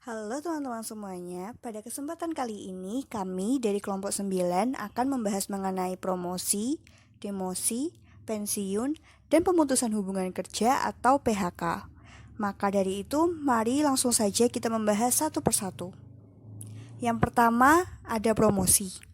Halo teman-teman semuanya, pada kesempatan kali ini kami dari kelompok 9 akan membahas mengenai promosi, demosi, pensiun, dan pemutusan hubungan kerja atau PHK. Maka dari itu, mari langsung saja kita membahas satu persatu. Yang pertama, ada promosi.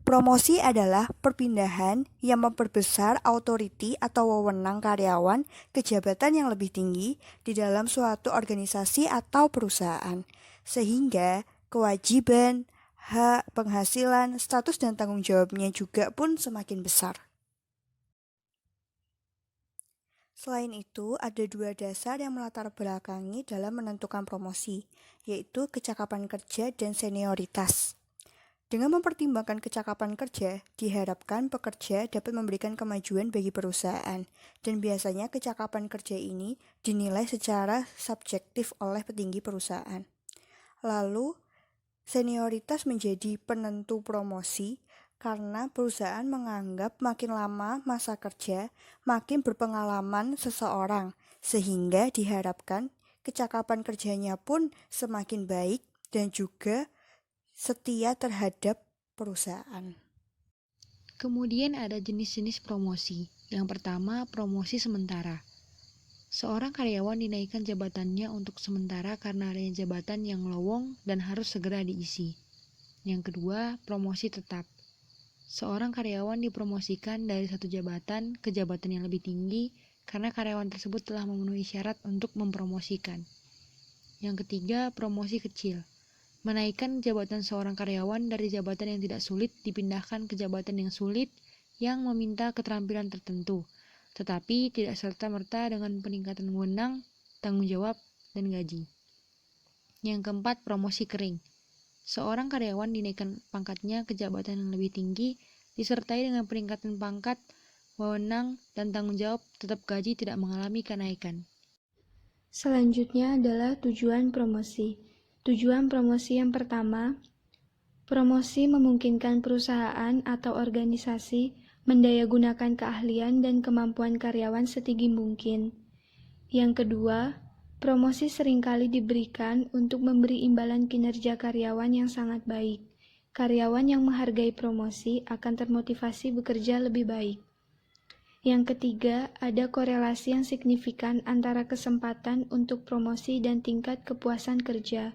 Promosi adalah perpindahan yang memperbesar authority atau wewenang karyawan ke jabatan yang lebih tinggi di dalam suatu organisasi atau perusahaan, sehingga kewajiban, hak, penghasilan, status dan tanggung jawabnya juga pun semakin besar. Selain itu, ada dua dasar yang melatar belakangi dalam menentukan promosi, yaitu kecakapan kerja dan senioritas. Dengan mempertimbangkan kecakapan kerja, diharapkan pekerja dapat memberikan kemajuan bagi perusahaan, dan biasanya kecakapan kerja ini dinilai secara subjektif oleh petinggi perusahaan. Lalu, senioritas menjadi penentu promosi karena perusahaan menganggap makin lama masa kerja, makin berpengalaman seseorang, sehingga diharapkan kecakapan kerjanya pun semakin baik dan juga setia terhadap perusahaan. Kemudian ada jenis-jenis promosi. Yang pertama, promosi sementara. Seorang karyawan dinaikkan jabatannya untuk sementara karena adanya jabatan yang lowong dan harus segera diisi. Yang kedua, promosi tetap. Seorang karyawan dipromosikan dari satu jabatan ke jabatan yang lebih tinggi karena karyawan tersebut telah memenuhi syarat untuk mempromosikan. Yang ketiga, promosi kecil. Menaikkan jabatan seorang karyawan dari jabatan yang tidak sulit dipindahkan ke jabatan yang sulit yang meminta keterampilan tertentu, tetapi tidak serta-merta dengan peningkatan wewenang, tanggung jawab, dan gaji. Yang keempat, promosi kering. Seorang karyawan dinaikkan pangkatnya ke jabatan yang lebih tinggi, disertai dengan peningkatan pangkat, wewenang, dan tanggung jawab, tetap gaji tidak mengalami kenaikan. Selanjutnya adalah tujuan promosi. Tujuan promosi yang pertama, promosi memungkinkan perusahaan atau organisasi mendayagunakan keahlian dan kemampuan karyawan setinggi mungkin. Yang kedua, promosi seringkali diberikan untuk memberi imbalan kinerja karyawan yang sangat baik. Karyawan yang menghargai promosi akan termotivasi bekerja lebih baik. Yang ketiga, ada korelasi yang signifikan antara kesempatan untuk promosi dan tingkat kepuasan kerja.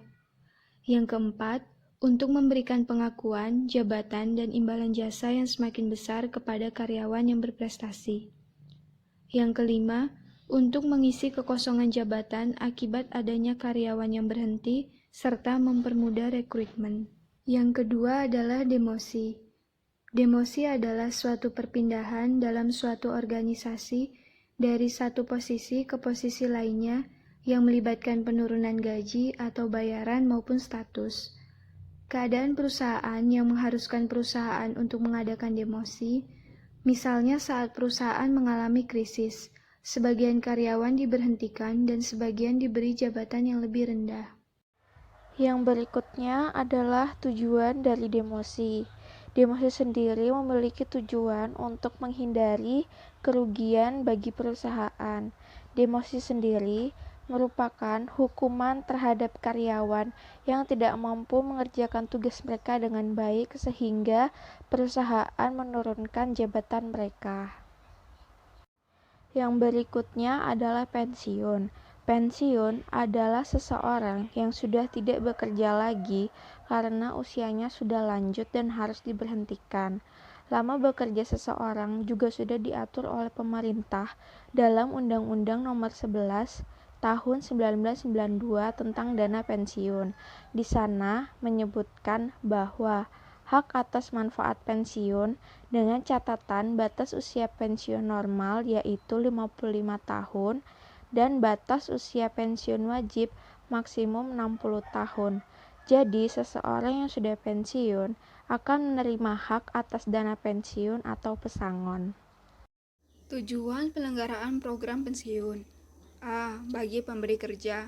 Yang keempat, untuk memberikan pengakuan, jabatan, dan imbalan jasa yang semakin besar kepada karyawan yang berprestasi. Yang kelima, untuk mengisi kekosongan jabatan akibat adanya karyawan yang berhenti, serta mempermudah rekrutmen. Yang kedua adalah demosi. Demosi adalah suatu perpindahan dalam suatu organisasi dari satu posisi ke posisi lainnya yang melibatkan penurunan gaji atau bayaran maupun status. Keadaan perusahaan yang mengharuskan perusahaan untuk mengadakan demosi, misalnya saat perusahaan mengalami krisis, sebagian karyawan diberhentikan dan sebagian diberi jabatan yang lebih rendah. Yang berikutnya adalah tujuan dari demosi. Demosi sendiri memiliki tujuan untuk menghindari kerugian bagi perusahaan. Demosi sendiri merupakan hukuman terhadap karyawan yang tidak mampu mengerjakan tugas mereka dengan baik sehingga perusahaan menurunkan jabatan mereka. Yang berikutnya adalah pensiun. Pensiun adalah seseorang yang sudah tidak bekerja lagi karena usianya sudah lanjut dan harus diberhentikan. Lama bekerja seseorang juga sudah diatur oleh pemerintah dalam Undang-Undang Nomor 11 Tahun 1992 tentang dana pensiun. Di sana menyebutkan bahwa hak atas manfaat pensiun dengan catatan batas usia pensiun normal yaitu 55 tahun dan batas usia pensiun wajib maksimum 60 tahun. Jadi, seseorang yang sudah pensiun akan menerima hak atas dana pensiun atau pesangon. Tujuan penyelenggaraan program pensiun. A. Bagi pemberi kerja.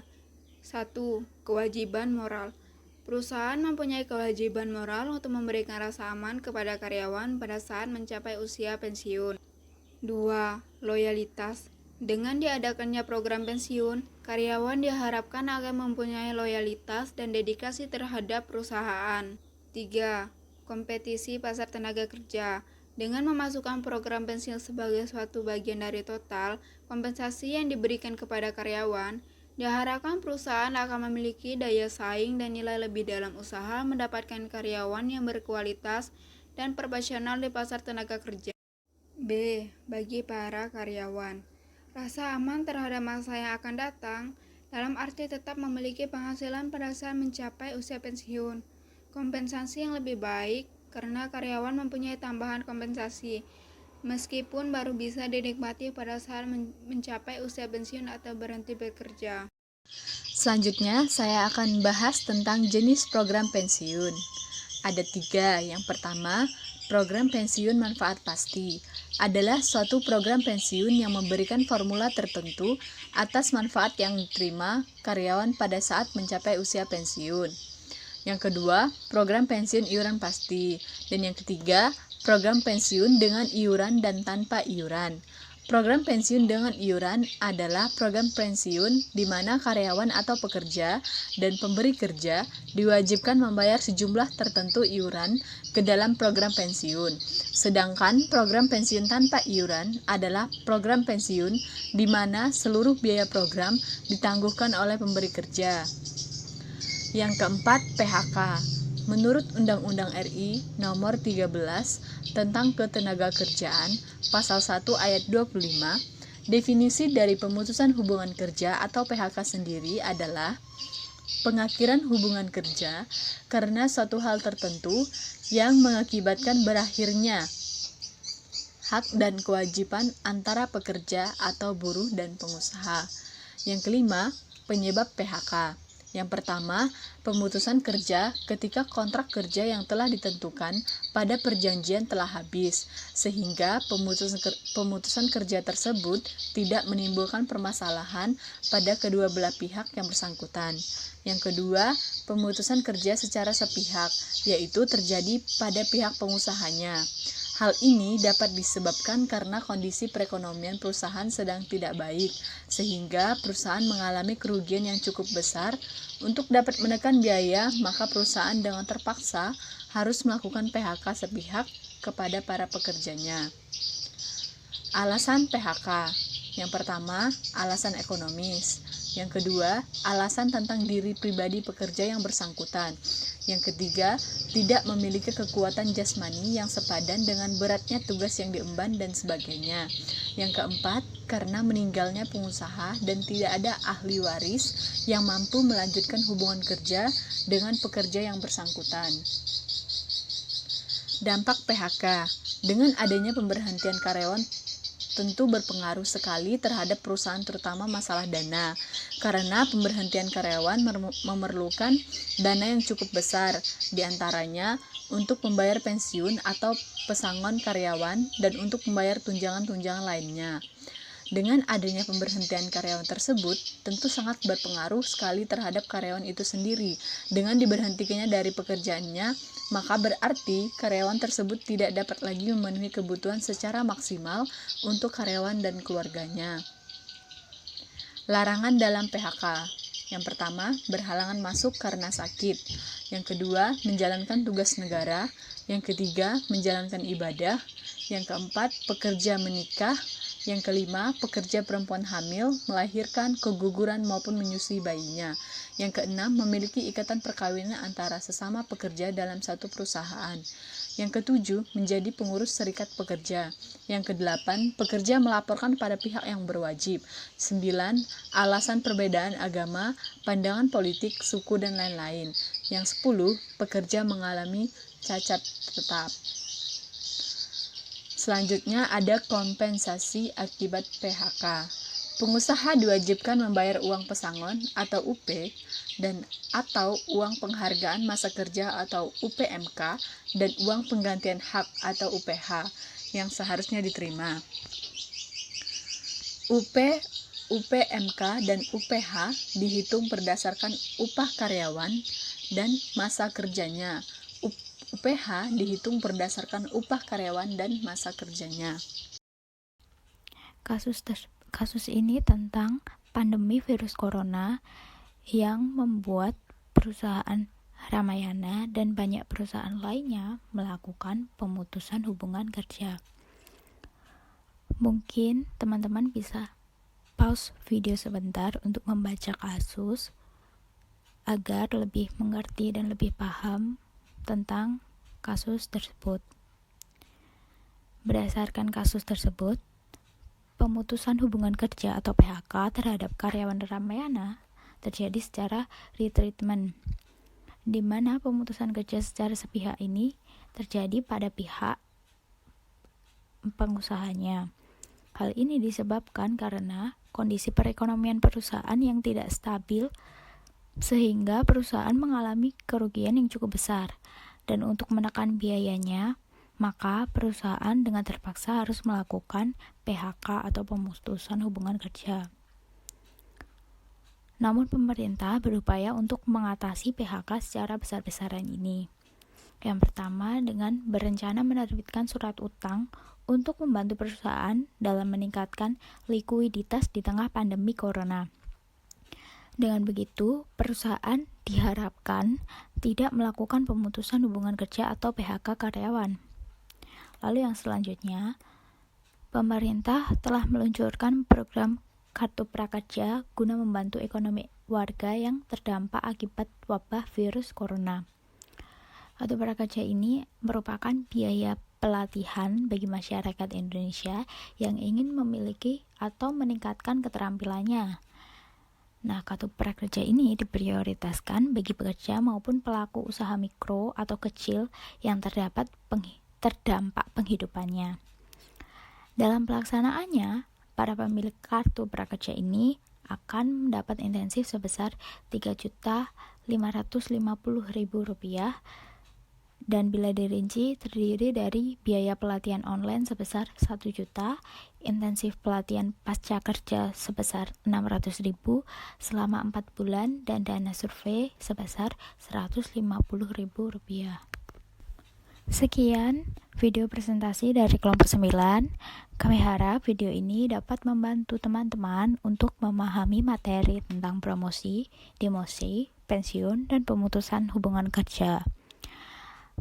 1. Kewajiban moral. Perusahaan mempunyai kewajiban moral untuk memberikan rasa aman kepada karyawan pada saat mencapai usia pensiun. 2. Loyalitas. Dengan diadakannya program pensiun, Karyawan diharapkan akan mempunyai loyalitas dan dedikasi terhadap perusahaan. 3. Kompetisi pasar tenaga kerja. Dengan memasukkan program pensiun sebagai suatu bagian dari total kompensasi yang diberikan kepada karyawan, diharapkan perusahaan akan memiliki daya saing dan nilai lebih dalam usaha mendapatkan karyawan yang berkualitas dan profesional di pasar tenaga kerja. B. Bagi para karyawan, rasa aman terhadap masa yang akan datang dalam arti tetap memiliki penghasilan pada saat mencapai usia pensiun. Kompensasi yang lebih baik karena karyawan mempunyai tambahan kompensasi meskipun baru bisa dinikmati pada saat mencapai usia pensiun atau berhenti bekerja. Selanjutnya, saya akan bahas tentang jenis program pensiun. Ada 3. Yang pertama, program pensiun manfaat pasti adalah suatu program pensiun yang memberikan formula tertentu atas manfaat yang diterima karyawan pada saat mencapai usia pensiun. Yang kedua, program pensiun iuran pasti. Dan yang ketiga, program pensiun dengan iuran dan tanpa iuran. Program pensiun dengan iuran adalah program pensiun di mana karyawan atau pekerja dan pemberi kerja diwajibkan membayar sejumlah tertentu iuran ke dalam program pensiun. Sedangkan program pensiun tanpa iuran adalah program pensiun di mana seluruh biaya program ditangguhkan oleh pemberi kerja. Yang keempat, PHK. Menurut Undang-Undang RI Nomor 13 tentang Ketenagakerjaan, Pasal 1 Ayat 25, definisi dari pemutusan hubungan kerja atau PHK sendiri adalah pengakhiran hubungan kerja karena suatu hal tertentu yang mengakibatkan berakhirnya hak dan kewajiban antara pekerja atau buruh dan pengusaha. Yang kelima, penyebab PHK. Yang pertama, pemutusan kerja ketika kontrak kerja yang telah ditentukan pada perjanjian telah habis, sehingga pemutusan kerja tersebut tidak menimbulkan permasalahan pada kedua belah pihak yang bersangkutan. Yang kedua, pemutusan kerja secara sepihak, yaitu terjadi pada pihak pengusahanya. Hal ini dapat disebabkan karena kondisi perekonomian perusahaan sedang tidak baik, sehingga perusahaan mengalami kerugian yang cukup besar. Untuk dapat menekan biaya, maka perusahaan dengan terpaksa harus melakukan PHK sepihak kepada para pekerjanya. Alasan PHK. Yang pertama, alasan ekonomis. Yang kedua, alasan tentang diri pribadi pekerja yang bersangkutan. Yang ketiga, tidak memiliki kekuatan jasmani yang sepadan dengan beratnya tugas yang diemban dan sebagainya. Yang keempat, karena meninggalnya pengusaha dan tidak ada ahli waris yang mampu melanjutkan hubungan kerja dengan pekerja yang bersangkutan. Dampak PHK. Dengan adanya pemberhentian karyawan tentu berpengaruh sekali terhadap perusahaan, terutama masalah dana, karena pemberhentian karyawan memerlukan dana yang cukup besar, diantaranya untuk membayar pensiun atau pesangon karyawan dan untuk membayar tunjangan-tunjangan lainnya. Dengan adanya pemberhentian karyawan tersebut, tentu sangat berpengaruh sekali terhadap karyawan itu sendiri. Dengan diberhentikannya dari pekerjaannya, maka berarti karyawan tersebut tidak dapat lagi memenuhi kebutuhan secara maksimal untuk karyawan dan keluarganya. Larangan dalam PHK. Yang pertama, berhalangan masuk karena sakit. Yang kedua, menjalankan tugas negara. Yang ketiga, menjalankan ibadah. Yang keempat, pekerja menikah. Yang kelima, pekerja perempuan hamil, melahirkan, keguguran maupun menyusui bayinya. Yang keenam, memiliki ikatan perkawinan antara sesama pekerja dalam satu perusahaan. Yang ketujuh, menjadi pengurus serikat pekerja. Yang kedelapan, pekerja melaporkan pada pihak yang berwajib. 9. Alasan perbedaan agama, pandangan politik, suku, dan lain-lain. Yang 10, pekerja mengalami cacat tetap. Selanjutnya ada kompensasi akibat PHK. Pengusaha diwajibkan membayar uang pesangon atau UP dan atau uang penghargaan masa kerja atau UPMK dan uang penggantian hak atau UPH yang seharusnya diterima. UPMK dan UPH dihitung berdasarkan upah karyawan dan masa kerjanya. UPH dihitung berdasarkan upah karyawan dan masa kerjanya. Kasus ini tentang pandemi virus corona yang membuat perusahaan Ramayana dan banyak perusahaan lainnya melakukan pemutusan hubungan kerja. Mungkin teman-teman bisa pause video sebentar untuk membaca kasus agar lebih mengerti dan lebih paham tentang kasus tersebut. Berdasarkan kasus tersebut, pemutusan hubungan kerja atau PHK terhadap karyawan Ramayana terjadi secara retreatment, di mana pemutusan kerja secara sepihak ini terjadi pada pihak pengusahanya. Hal ini disebabkan karena kondisi perekonomian perusahaan yang tidak stabil sehingga perusahaan mengalami kerugian yang cukup besar, dan untuk menekan biayanya, maka perusahaan dengan terpaksa harus melakukan PHK atau pemutusan hubungan kerja. Namun pemerintah berupaya untuk mengatasi PHK secara besar-besaran ini. Yang pertama, dengan berencana menerbitkan surat utang untuk membantu perusahaan dalam meningkatkan likuiditas di tengah pandemi corona. Dengan begitu, perusahaan diharapkan tidak melakukan pemutusan hubungan kerja atau PHK karyawan. Lalu yang selanjutnya, pemerintah telah meluncurkan program Kartu Prakerja guna membantu ekonomi warga yang terdampak akibat wabah virus corona. Kartu Prakerja ini merupakan biaya pelatihan bagi masyarakat Indonesia yang ingin memiliki atau meningkatkan keterampilannya. Nah, kartu prakerja ini diprioritaskan bagi pekerja maupun pelaku usaha mikro atau kecil yang terdampak penghidupannya. Dalam pelaksanaannya, para pemilik kartu prakerja ini akan mendapat insentif sebesar Rp3.550.000 dan bila dirinci terdiri dari biaya pelatihan online sebesar 1 juta, intensif pelatihan pasca kerja sebesar 600.000 selama 4 bulan dan dana survei sebesar Rp150.000. Sekian video presentasi dari kelompok 9. Kami harap video ini dapat membantu teman-teman untuk memahami materi tentang promosi, demosi, pensiun, dan pemutusan hubungan kerja.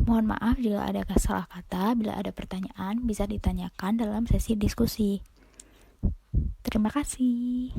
Mohon maaf jika ada salah kata. Bila ada pertanyaan, bisa ditanyakan dalam sesi diskusi. Terima kasih.